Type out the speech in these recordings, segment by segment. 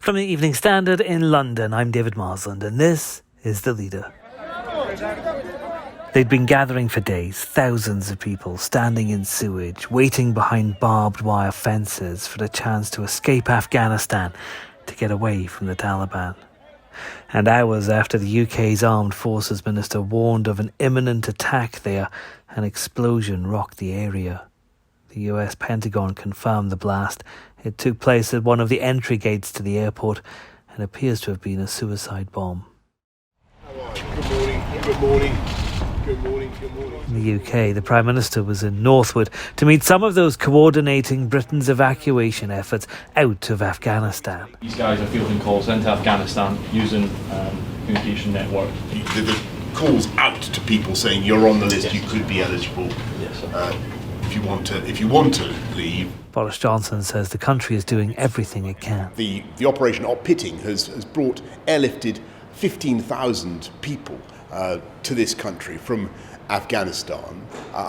From the Evening Standard in London, I'm David Marsland, and this is The Leader. They'd been gathering for days, thousands of people standing in sewage, waiting behind barbed wire fences for the chance to escape Afghanistan to get away from the Taliban. And hours after the UK's Armed Forces Minister warned of an imminent attack there, an explosion rocked the area. The US Pentagon confirmed the blast. It took place at one of the entry gates to the airport and appears to have been a suicide bomb. Good morning. In the UK, the Prime Minister was in Northwood to meet some of those coordinating Britain's evacuation efforts out of Afghanistan. These guys are fielding calls into Afghanistan using communication network. The calls out to people saying you're on the list, you could be eligible. Yes, if you want to leave. Boris Johnson says the country is doing everything it can. The operation Op Pitting has brought airlifted 15,000 people to this country from Afghanistan.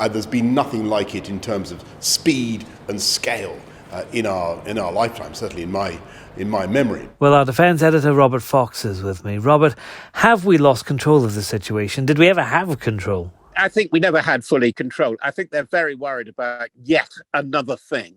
There's been nothing like it in terms of speed and scale in our lifetime, certainly in my memory. Well, our defence editor Robert Fox is with me. Robert, have we lost control of the situation? Did we ever have control? I think we never had fully control. I think they're very worried about yet another thing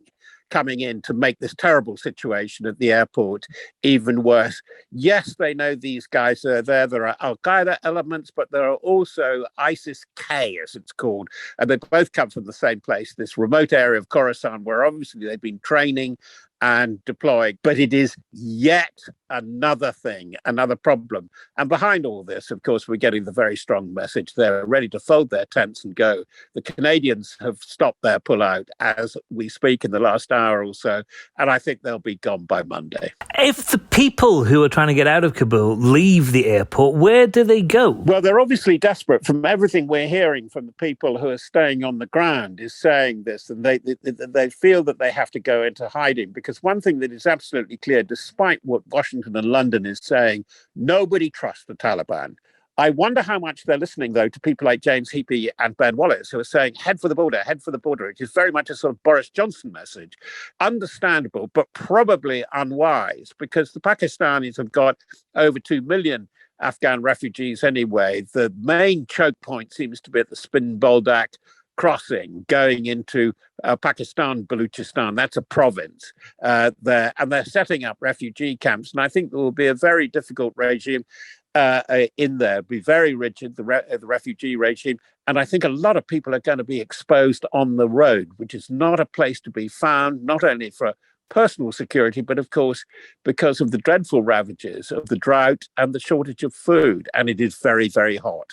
coming in to make this terrible situation at the airport even worse. Yes, they know these guys are there. There are Al-Qaeda elements, but there are also ISIS-K, as it's called. And they both come from the same place, this remote area of Khorasan, where obviously they've been training and deploying. But it is yet another thing, another problem. And behind all this, of course, we're getting the very strong message. They're ready to fold their tents and go. The Canadians have stopped their pullout as we speak in the last hour or so, and I think they'll be gone by Monday. If the people who are trying to get out of Kabul leave the airport, where do they go? Well, they're obviously desperate. From everything we're hearing from the people who are staying on the ground is saying this, and they feel that they have to go into hiding, because one thing that is absolutely clear, despite what Washington and London is saying, nobody trusts the Taliban. I wonder how much they're listening, though, to people like James Heappey and Ben Wallace, who are saying, head for the border, which is very much a sort of Boris Johnson message. Understandable, but probably unwise, because the Pakistanis have got over 2 million Afghan refugees anyway. The main choke point seems to be at the Spin Boldak crossing going into Pakistan, Baluchistan. That's a province there, and they're setting up refugee camps. And I think there will be a very difficult regime in there. It'll be very rigid, the refugee regime. And I think a lot of people are going to be exposed on the road, which is not a place to be found, not only for personal security, but of course, because of the dreadful ravages of the drought and the shortage of food. And it is very, very hot.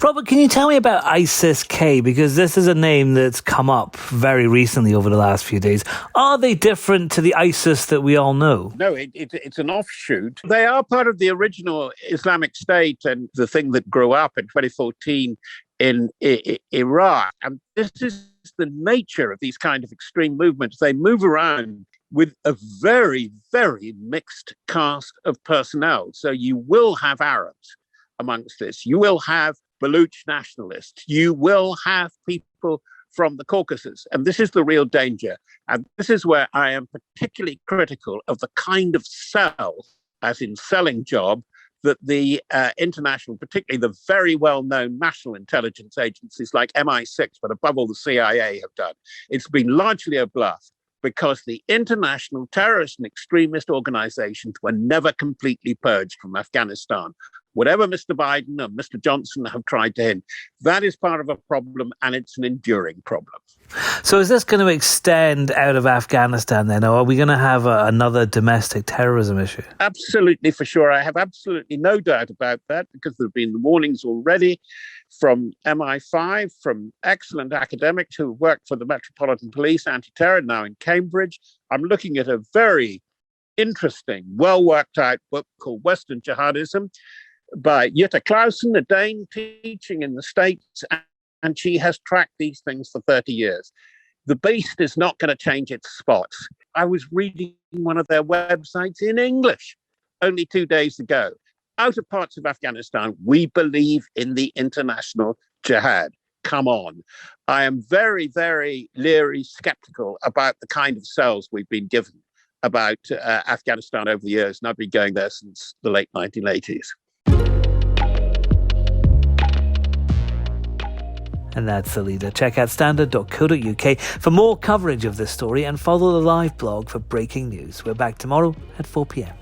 Robert, can you tell me about ISIS-K? Because this is a name that's come up very recently over the last few days. Are they different to the ISIS that we all know? No, it's an offshoot. They are part of the original Islamic State and the thing that grew up in 2014 in Iraq. And this is the nature of these kind of extreme movements. They move around with a very, very mixed cast of personnel. So you will have Arabs amongst this. You will have Baluch nationalists. You will have people from the Caucasus. And this is the real danger. And this is where I am particularly critical of the kind of sell, as in selling job, that the international, particularly the very well-known national intelligence agencies like MI6, but above all the CIA have done. It's been largely a bluff, because the international terrorist and extremist organizations were never completely purged from Afghanistan. Whatever Mr. Biden and Mr. Johnson have tried to hint, that is part of a problem, and it's an enduring problem. So is this going to extend out of Afghanistan then, or are we going to have another domestic terrorism issue? Absolutely, for sure. I have absolutely no doubt about that, because there have been the warnings already from MI5, from excellent academics who work for the Metropolitan Police anti-terror now in Cambridge. I'm looking at a very interesting, well-worked-out book called Western Jihadism by Jutta Clausen, a Dane teaching in the States, and she has tracked these things for 30 years. The beast is not going to change its spots. I was reading one of their websites in English only 2 days ago. Out of parts of Afghanistan, we believe in the international jihad. Come on. I am very, very leery, skeptical about the kind of cells we've been given. about Afghanistan over the years, and I've been going there since the late 1980s. And that's the leader. Check out standard.co.uk for more coverage of this story and follow the live blog for breaking news. We're back tomorrow at 4 p.m.